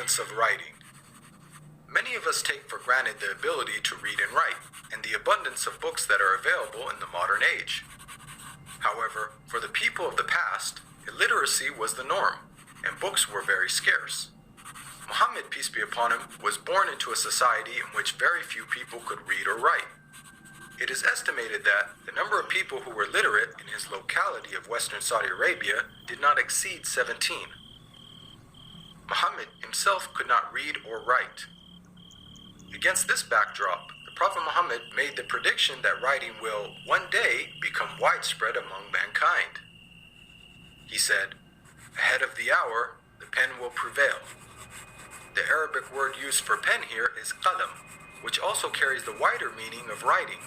prevalence of writing. Many of us take for granted the ability to read and write, and the abundance of books that are available in the modern age. However, for the people of the past, illiteracy was the norm, and books were very scarce. Muhammad, peace be upon him, was born into a society in which very few people could read or write. It is estimated that the number of people who were literate in his locality of Western Saudi Arabia did not exceed 17. Muhammad himself could not read or write. Against this backdrop, the Prophet Muhammad made the prediction that writing will one day become widespread among mankind. He said, "Ahead of the hour, the pen will prevail." The Arabic word used for pen here is qalam, which also carries the wider meaning of writing.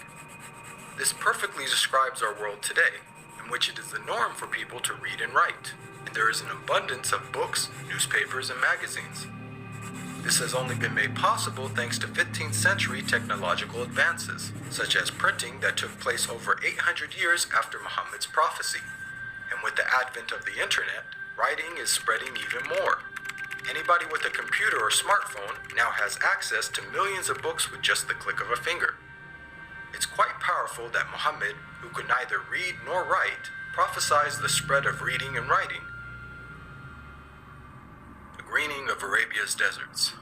This perfectly describes our world today, in which it is the norm for people to read and write, and there is an abundance of books, newspapers, and magazines. This has only been made possible thanks to 15th century technological advances, such as printing that took place over 800 years after Muhammad's prophecy. And with the advent of the internet, writing is spreading even more. Anybody with a computer or smartphone now has access to millions of books with just the click of a finger. It's quite powerful that Muhammad, who could neither read nor write, prophesied the spread of reading and writing. The greening of Arabia's deserts.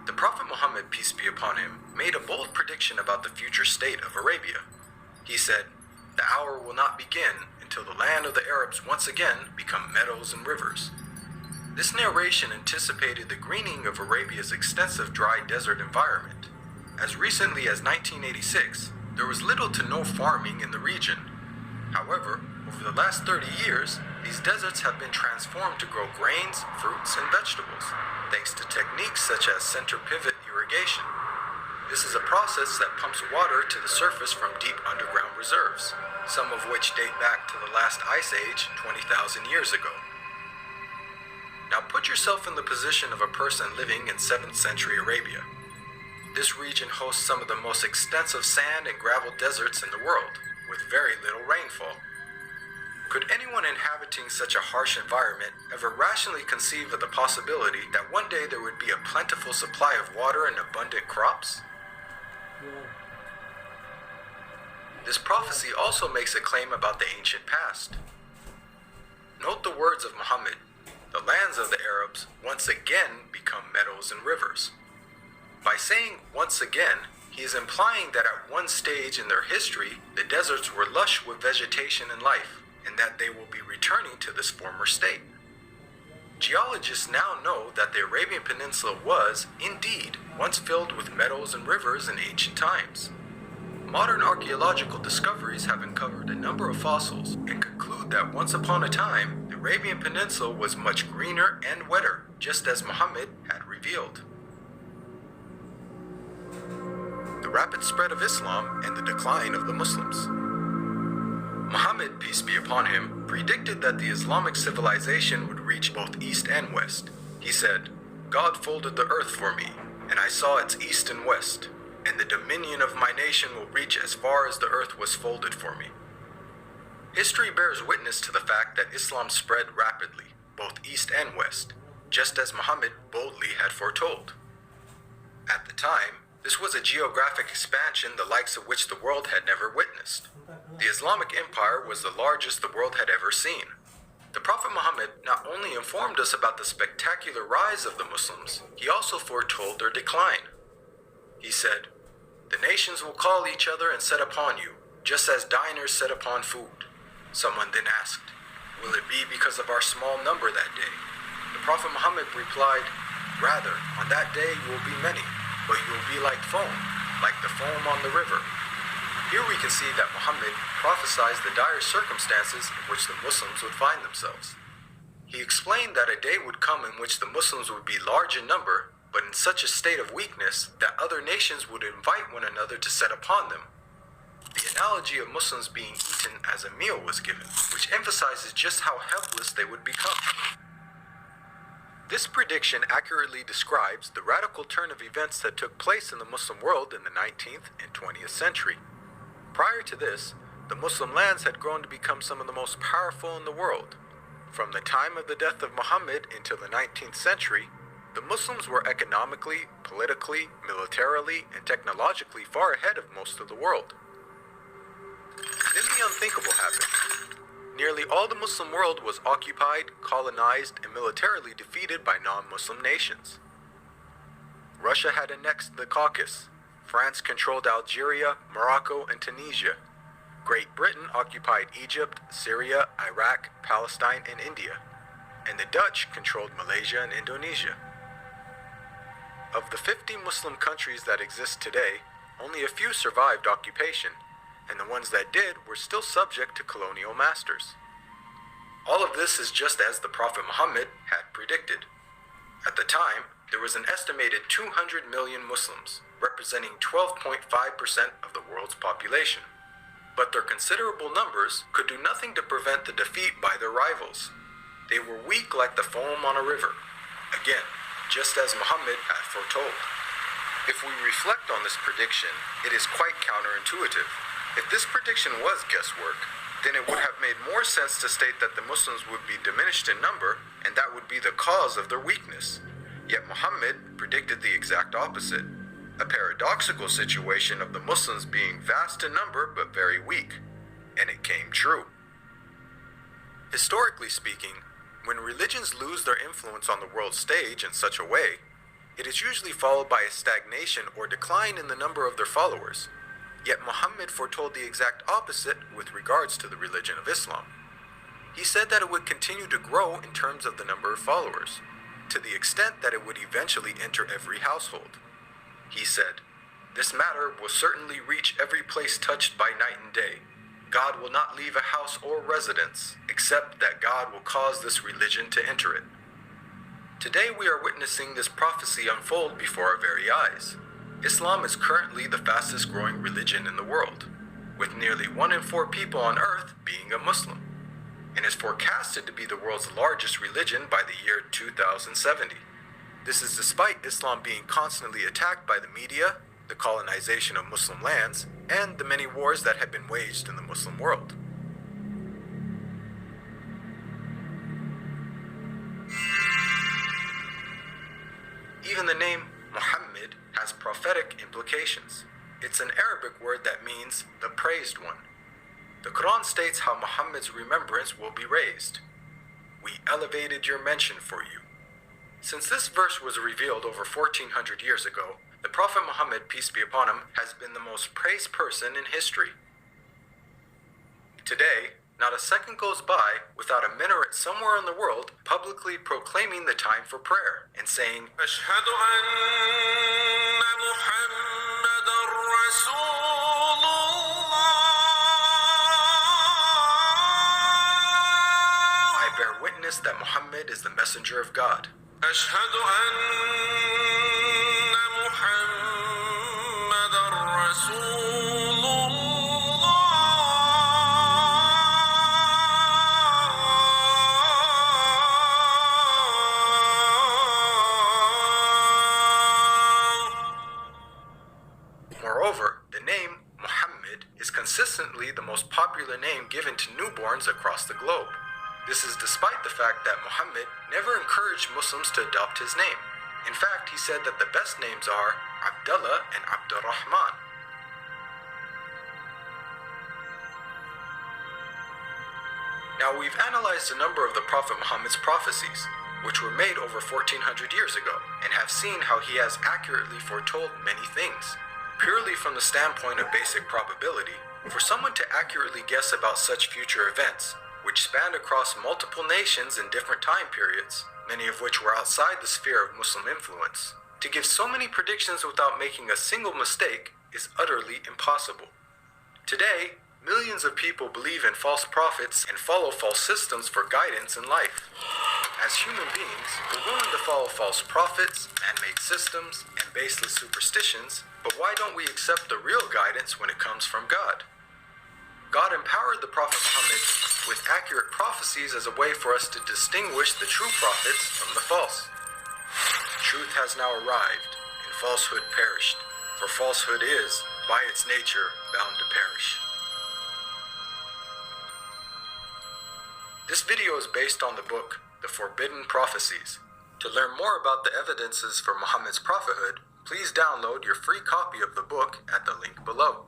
The Prophet Muhammad, peace be upon him, made a bold prediction about the future state of Arabia. He said, "The hour will not begin until the land of the Arabs once again become meadows and rivers." This narration anticipated the greening of Arabia's extensive dry desert environment. As recently as 1986, there was little to no farming in the region. However, over the last 30 years, these deserts have been transformed to grow grains, fruits, and vegetables, thanks to techniques such as center pivot irrigation. This is a process that pumps water to the surface from deep underground reserves, some of which date back to the last ice age 20,000 years ago. Now put yourself in the position of a person living in 7th century Arabia. This region hosts some of the most extensive sand and gravel deserts in the world, with very little rainfall. Could anyone inhabiting such a harsh environment ever rationally conceive of the possibility that one day there would be a plentiful supply of water and abundant crops? This prophecy also makes a claim about the ancient past. Note the words of Muhammad, "The lands of the Arabs once again become meadows and rivers." By saying once again, he is implying that at one stage in their history, the deserts were lush with vegetation and life, and that they will be returning to this former state. Geologists now know that the Arabian Peninsula was, indeed, once filled with meadows and rivers in ancient times. Modern archaeological discoveries have uncovered a number of fossils and conclude that once upon a time, the Arabian Peninsula was much greener and wetter, just as Muhammad had revealed. The rapid spread of Islam and the decline of the Muslims. Muhammad, peace be upon him, predicted that the Islamic civilization would reach both east and west. He said, "God folded the earth for me, and I saw its east and west, and the dominion of my nation will reach as far as the earth was folded for me." History bears witness to the fact that Islam spread rapidly, both east and west, just as Muhammad boldly had foretold. At the time, this was a geographic expansion the likes of which the world had never witnessed. The Islamic Empire was the largest the world had ever seen. The Prophet Muhammad not only informed us about the spectacular rise of the Muslims, he also foretold their decline. He said, "The nations will call each other and set upon you, just as diners set upon food." Someone then asked, "Will it be because of our small number that day?" The Prophet Muhammad replied, "Rather, on that day you will be many, but you will be like the foam on the river." Here we can see that Muhammad prophesied the dire circumstances in which the Muslims would find themselves. He explained that a day would come in which the Muslims would be large in number, but in such a state of weakness that other nations would invite one another to set upon them. The analogy of Muslims being eaten as a meal was given, which emphasizes just how helpless they would become. This prediction accurately describes the radical turn of events that took place in the Muslim world in the 19th and 20th century. Prior to this, the Muslim lands had grown to become some of the most powerful in the world. From the time of the death of Muhammad until the 19th century, the Muslims were economically, politically, militarily, and technologically far ahead of most of the world. Then the unthinkable happened. Nearly all the Muslim world was occupied, colonized, and militarily defeated by non-Muslim nations. Russia had annexed the Caucasus. France controlled Algeria, Morocco, and Tunisia. Great Britain occupied Egypt, Syria, Iraq, Palestine, and India. And the Dutch controlled Malaysia and Indonesia. Of the 50 Muslim countries that exist today, only a few survived occupation, and the ones that did were still subject to colonial masters. All of this is just as the Prophet Muhammad had predicted. At the time, there was an estimated 200 million Muslims, representing 12.5% of the world's population. But their considerable numbers could do nothing to prevent the defeat by their rivals. They were weak like the foam on a river. Again, just as Muhammad had foretold. If we reflect on this prediction, it is quite counterintuitive. If this prediction was guesswork, then it would have made more sense to state that the Muslims would be diminished in number, and that would be the cause of their weakness. Yet Muhammad predicted the exact opposite, a paradoxical situation of the Muslims being vast in number but very weak, and it came true. Historically speaking, when religions lose their influence on the world stage in such a way, it is usually followed by a stagnation or decline in the number of their followers. Yet Muhammad foretold the exact opposite with regards to the religion of Islam. He said that it would continue to grow in terms of the number of followers, to the extent that it would eventually enter every household. He said, "This matter will certainly reach every place touched by night and day. God will not leave a house or residence, except that God will cause this religion to enter it." Today we are witnessing this prophecy unfold before our very eyes. Islam is currently the fastest growing religion in the world, with nearly 1 in 4 people on earth being a Muslim, and is forecasted to be the world's largest religion by the year 2070. This is despite Islam being constantly attacked by the media, the colonization of Muslim lands, and the many wars that have been waged in the Muslim world. Even the name Muhammad has prophetic implications. It's an Arabic word that means the praised one. The Quran states how Muhammad's remembrance will be raised. "We elevated your mention for you." Since this verse was revealed over 1400 years ago, the Prophet Muhammad, peace be upon him, has been the most praised person in history. Today, not a second goes by without a minaret somewhere in the world publicly proclaiming the time for prayer and saying, "أشهد أن محمدًا رسول الله." I bear witness that Muhammad is the messenger of God. أشهد أن محمدًا رسول الله. Moreover, the name Muhammad is consistently the most popular name given to newborns across the globe. This is despite the fact that Muhammad never encouraged Muslims to adopt his name. In fact, he said that the best names are Abdullah and Abdurrahman. Now, we've analyzed a number of the Prophet Muhammad's prophecies, which were made over 1400 years ago, and have seen how he has accurately foretold many things. Purely from the standpoint of basic probability, for someone to accurately guess about such future events, which spanned across multiple nations in different time periods, many of which were outside the sphere of Muslim influence, to give so many predictions without making a single mistake is utterly impossible. Today, millions of people believe in false prophets and follow false systems for guidance in life. As human beings, we're willing to follow false prophets, man-made systems, and baseless superstitions, but why don't we accept the real guidance when it comes from God? God empowered the Prophet Muhammad with accurate prophecies as a way for us to distinguish the true prophets from the false. Truth has now arrived, and falsehood perished, for falsehood is, by its nature, bound to perish. This video is based on the book, The Forbidden Prophecies. To learn more about the evidences for Muhammad's prophethood, please download your free copy of the book at the link below.